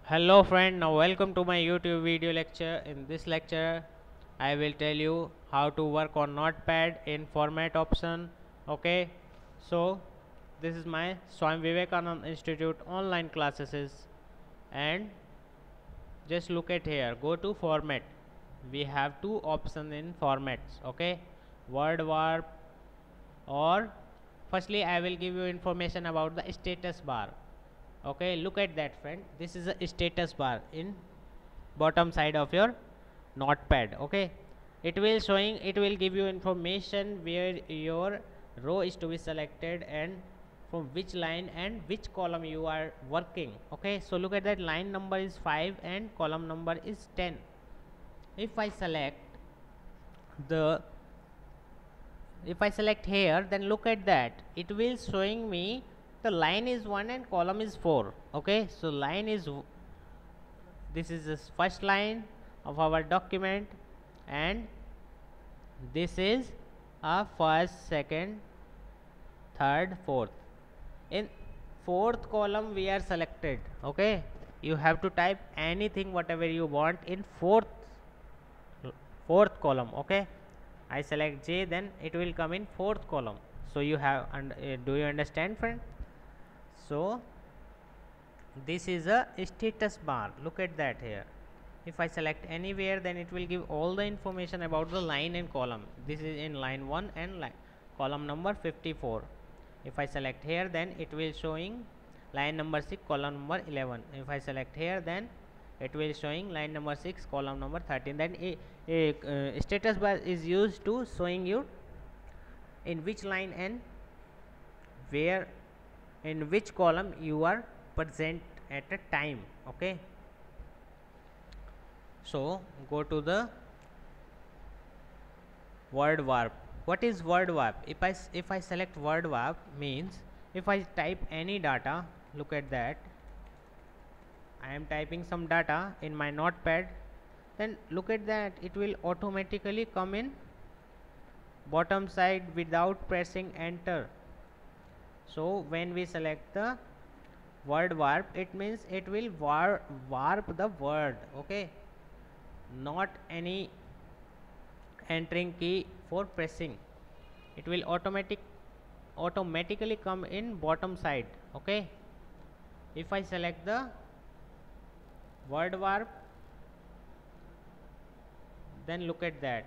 Hello friend, now welcome to my YouTube video lecture. In this lecture, I will tell you how to work on Notepad in format option. Okay, so this is my Swami Vivekanand Institute online classes, and just look at here. Go to format. We have two options in formats. Okay, word warp or firstly I will give you information about the status bar. Okay, look at that friend, this is a status bar in bottom side of your notepad. Okay, it will give you information where your row is to be selected and from which line and which column you are working. Okay, so look at that, line number is 5 and column number is 10. If I select the if I select here, then look at that, it will showing me the line is 1 and column is 4. Okay, so line is this is the first line of our document, and this is a first, second, third, fourth. In fourth column we are selected. Okay, you have to type anything whatever you want in fourth column. Okay, I select J, then it will come in fourth column. So you have do you understand friend? So this is a status bar. Look at that here. If I select anywhere, then it will give all the information about the line and column. This is in line 1 and column number 54. If I select here, then it will showing line number 6 column number 11. If I select here, then it will showing line number 6 column number 13. Then a status bar is used to showing you in which line and where in which column you are present at a time. Okay, so go to the word warp. What is word warp? If I select word warp, means if I type any data, look at that, I am typing some data in my notepad, then look at that, it will automatically come in bottom side without pressing enter. So when we select the word warp, it means it will warp the word. Okay, not any entering key for pressing, it will automatically come in bottom side. Okay, if I select the word warp, then look at that,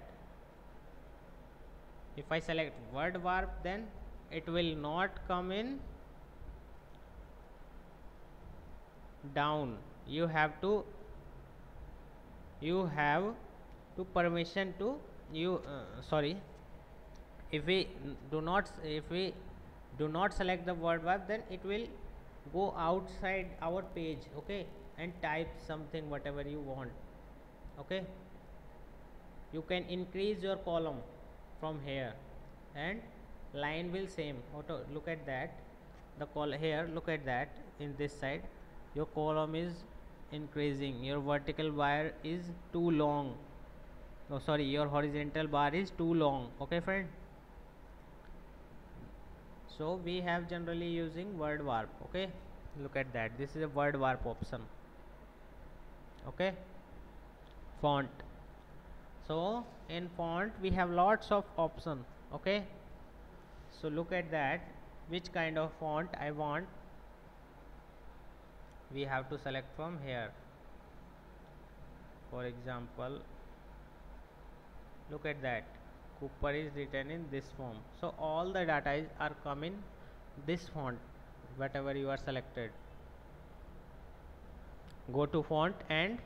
if I select word warp, then it will not come in down. You have to permission to you sorry, if we do not select the word warp, then it will go outside our page. Okay, and type something whatever you want. Okay, you can increase your column from here, and line will same auto. Look at that, the column here, look at that, in this side your column is increasing, your vertical bar is too long. Oh sorry, your horizontal bar is too long. Okay friend, so we have generally using word warp. Okay, look at that, this is a word warp option. Okay, font. So in font we have lots of option. Okay, so look at that, which kind of font I want, we have to select from here. For example, look at that, Cooper is written in this form. So all the data are coming this font, whatever you are selected. Go to font and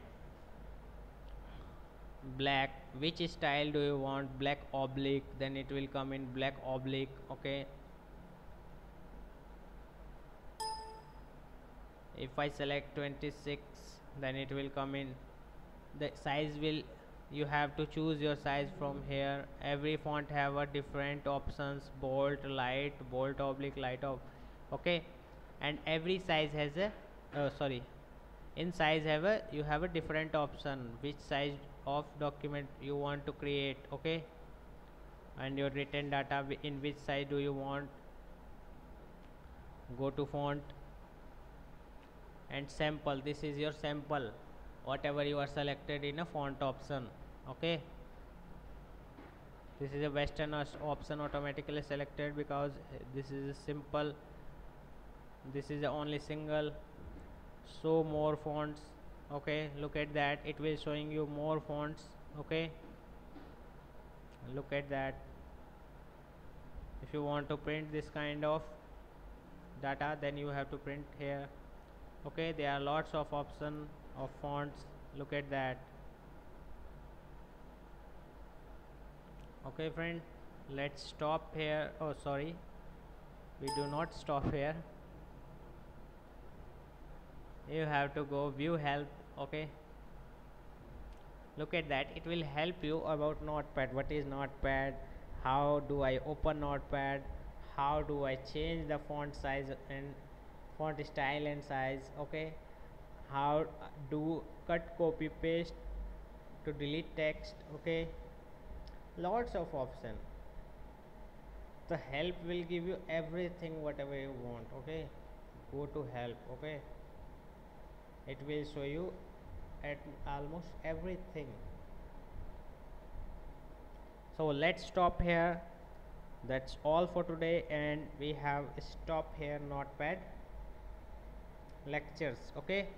black, which style do you want, black oblique, then it will come in black oblique. Okay, if I select 26, then it will come in the size will, you have to choose your size from here. Every font have a different options, bold, light, bold, oblique, light of. Okay, and every size has a sorry, in size have a, you have a different option which size of document you want to create. Okay, and your written data in which size do you want. Go to font, and sample. This is your sample, whatever you are selected in a font option. Okay, this is a western option automatically selected because this is a simple, this is the only single. Show more fonts. Okay, look at that, it will showing you more fonts. Okay, look at that. If you want to print this kind of data, then you have to print here. Okay, there are lots of option of fonts. Look at that. Okay friend, let's stop here. Oh sorry, we do not stop here. You have to go view help. Okay, look at that, it will help you about Notepad. What is Notepad, how do I open Notepad, how do I change the font size and font style and size. Okay, how do cut copy paste to delete text. Okay, lots of option. The help will give you everything whatever you want. Okay, go to help. Okay, it will show you at almost everything. So let's stop here. That's all for today, and we have stop here Notepad lectures. Okay,